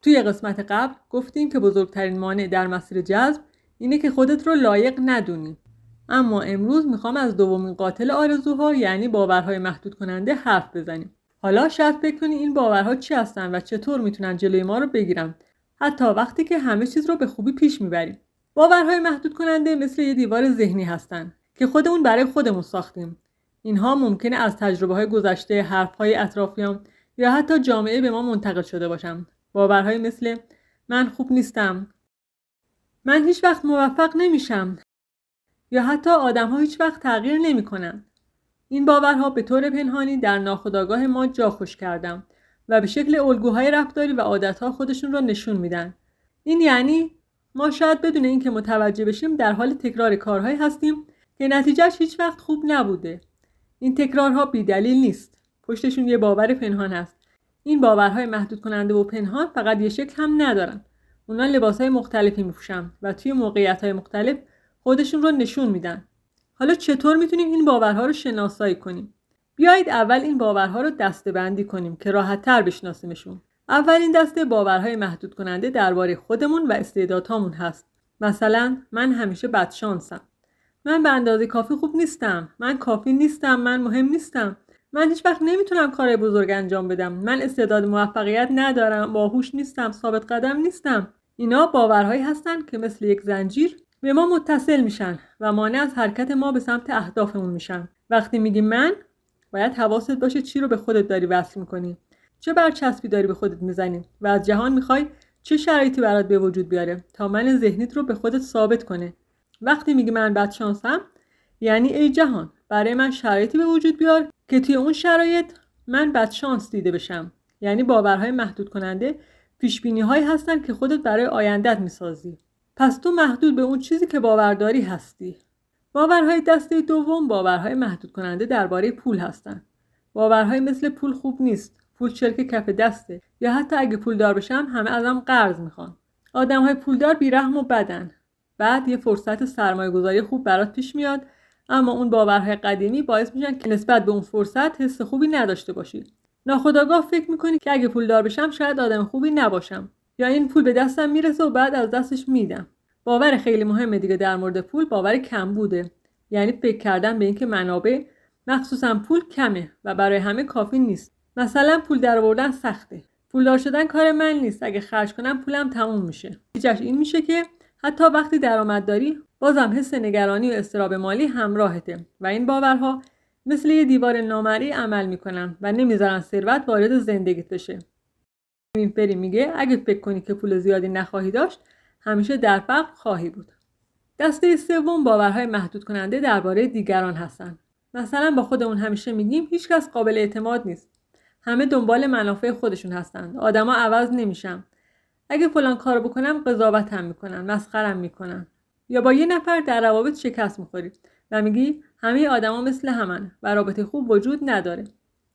توی قسمت قبل گفتیم که بزرگترین مانع در مسیر جذب اینه که خودت رو لایق ندونی. اما امروز میخوام از دومین قاتل آرزوها یعنی باورهای محدود کننده حرف بزنیم. حالا شاید فکر کنی این باورها چی هستن و چطور میتونن جلوی ما رو بگیرن، حتی وقتی که همه چیز رو به خوبی پیش میبریم. باورهای محدود کننده مثل یه دیوار ذهنی هستن که خودمون برای خودمون ساختیم. اینها ممکنه از تجربه‌های گذشته، حرف‌های اطرافیان یا حتی جامعه به ما منتقل شده باشن. باورهای مثل من خوب نیستم، من هیچ وقت موفق نمیشم یا حتی آدم‌ها هیچ وقت تغییر نمی‌کنن. این باورها به طور پنهانی در ناخودآگاه ما جا خوش کردن و به شکل الگوهای رفتاری و عادت‌ها خودشون رو نشون میدن. این یعنی ما شاید بدون اینکه متوجه بشیم در حال تکرار کارهایی هستیم که نتیجهش هیچ وقت خوب نبوده. این تکرارها بی‌دلیل نیست. پشتشون یه باور پنهان هست. این باورهای محدود کننده و پنهان فقط یه شکل هم ندارن. اونا لباسهای مختلفی میپوشن و توی موقعیت‌های مختلف خودشون رو نشون میدن. حالا چطور میتونیم این باورها رو شناسایی کنیم؟ بیایید اول این باورها رو دسته‌بندی کنیم که راحت‌تر بشناسیمشون. اولین دسته باورهای محدود کننده درباره خودمون و استعدادهامون هست. مثلا من همیشه بدشانسم. من به اندازه کافی خوب نیستم. من کافی نیستم. من مهم نیستم. من هیچ وقت نمیتونم کار بزرگ انجام بدم. من استعداد موفقیت ندارم. باهوش نیستم. ثابت قدم نیستم. اینا باورهایی هستن که مثل یک زنجیر به ما متصل میشن و مانع از حرکت ما به سمت اهدافمون میشن. وقتی میگی من، باید حواست باشه چی رو به خودت داری وصل میکنی، چه برچسبی داری به خودت میزنی و از جهان میخوای چه شرایطی برات به وجود بیاره تا من ذهنیت رو به خودت ثابت کنه. وقتی میگی من بدشانسم، یعنی ای جهان برای من شرایطی به وجود بیار که توی اون شرایط من بدشانس دیده بشم. یعنی باورهای محدود کننده پیشبینی‌هایی هستن که خودت برای آیندت میسازی. پس تو محدود به اون چیزی که باورداری هستی. باورهای دسته دوم باورهای محدود کننده درباره پول هستن. باورهای مثل پول خوب نیست، پول چرک کف دسته، یا حتی اگه پولدار بشم همه ازم قرض میخوان. آدمهای پولدار بیرحم و بدن. بعد یه فرصت سرمایه‌گذاری خوب برات پیش میاد، اما اون باورهای قدیمی باعث میشن که نسبت به اون فرصت حس خوبی نداشته باشی. ناخودآگاه فکر میکنی که اگه پولدار بشم شاید آدم خوبی نباشم، یا این پول به دستم میرسه و بعد از دستش میدم. باور خیلی مهم دیگه در مورد پول باور کمبوده. یعنی فکر کردن به اینکه منابع، مخصوصا پول، کمه و برای همه کافی نیست. مثلا پول درآوردن سخته. پولدار شدن کار من نیست. اگه خرج کنم پولم تموم میشه. نتیجه‌اش این میشه که حتی وقتی درآمد داری، بازم حس نگرانی و اضطراب مالی همراهته و این باورها مثل یه دیوار نامرئی عمل میکنن و نمیذارن ثروت وارد زندگیت بشه. این فری میگه اگه فکر کنی که پول زیادی نخواهی داشت، همیشه در فقر خواهی بود. دسته سوم باورهای محدود کننده درباره دیگران هستن. مثلا با خودمون همیشه میگیم هیچ کس قابل اعتماد نیست. همه دنبال منافع خودشون هستن. آدما عوض نمیشن. اگه فلان کارو بکنم قضاوتم میکنن، مسخرم میکنن. یا با یه نفر در روابط شکست میخوری و میگی همه آدما مثل همن و رابطه خوب وجود نداره.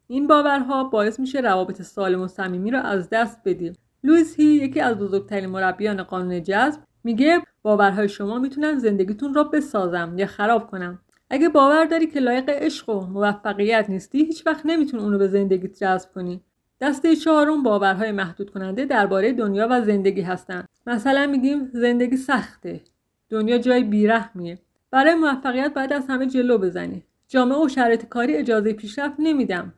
این باورها باعث میشه روابط سالم و صمیمی رو از دست بدیم. لوئیس هی، یکی از بزرگترین مربیان قانون جذب، میگه باورهای شما میتونن زندگیتون رو بسازن یا خراب کنن. اگه باور داری که لایق عشق و موفقیت نیستی، هیچ وقت نمیتونی اونو به زندگیت جذب کنی. دسته چهارم باورهای محدود کننده درباره دنیا و زندگی هستن. مثلا میگیم زندگی سخته. دنیا جای بیرحمیه. برای موفقیت باید از همه جلو بزنی. جامعه و شرایط کاری اجازه پیشرفت نمیدم.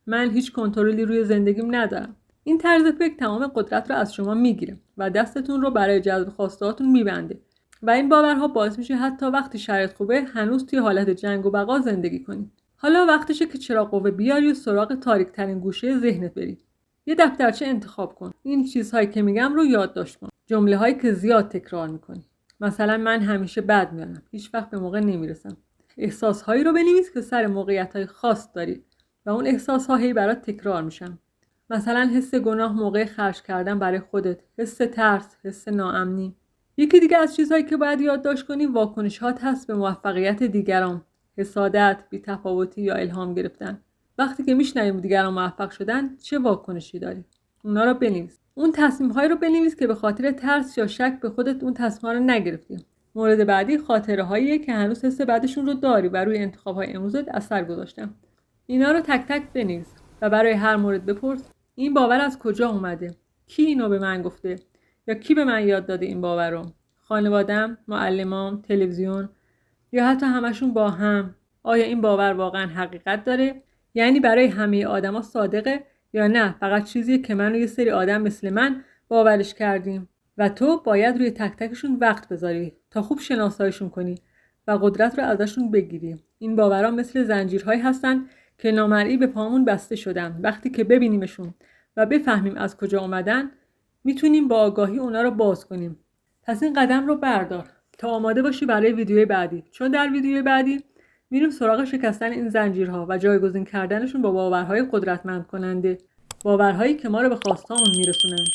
من هیچ کنترلی روی زندگیم ندارم. این طرز فکر تمام قدرت رو از شما میگیره و دستتون رو برای جذب خواستهاتون میبنده و این باورها باعث میشه حتی وقتی شرایط خوبه هنوز توی حالت جنگ و بقا زندگی کنی. حالا وقتشه که چراغ قوه بیاری و سراغ تاریک ترین گوشه ذهنت بری. یه دفترچه انتخاب کن. این چیزهایی که میگم رو یادداشت کن. جمله‌هایی که زیاد تکرار میکنی. مثلا من همیشه بد میارم. هیچ وقت به موقع نمیرسم. احساسهایی رو بنویس که سر موقعیت‌های خاص داری و اون احساس‌ها هی برات تکرار میشن. مثلا حس گناه موقع خرج کردن برای خودت، حس ترس، حس ناامنی. یکی دیگه از چیزهایی که باید یادداشت کنی واکنش‌هات هست به موفقیت دیگران، حسادت، بی‌تفاوتی یا الهام گرفتن. وقتی که میشنویم دیگران موفق شدن، چه واکنشی داری؟ اونا رو بنویس. اون تصمیم‌هایی رو بنویس که به خاطر ترس یا شک به خودت اون تصمیم‌ها رو نگرفتی. مورد بعدی خاطره‌هاییه که هنوز حس بعدشون رو داری و روی انتخاب‌های امروزت اثر گذاشتن. اینا رو تک تک بنویس و برای هر مورد بپرس این باور از کجا اومده؟ کی اینو به من گفته یا کی به من یاد داده این باور رو؟ خانواده‌ام، معلمام، تلویزیون یا حتی همشون با هم؟ آیا این باور واقعا حقیقت داره؟ یعنی برای همه آدما صادقه یا نه فقط چیزیه که من و یه سری آدم مثل من باورش کردیم؟ و تو باید روی تک تکشون وقت بذاری تا خوب شناساییشون کنی و قدرت رو ازشون بگیری. این باورها مثل زنجیرهایی هستن که نامرئی به پامون بسته شدن. وقتی که ببینیمشون و بفهمیم از کجا اومدن، میتونیم با آگاهی اونا رو باز کنیم. پس این قدم رو بردار تا آماده باشی برای ویدیوی بعدی، چون در ویدیوی بعدی میریم سراغ شکستن این زنجیرها و جایگزین کردنشون با باورهای قدرتمند کننده، باورهایی که ما رو به خواستهامون میرسونن.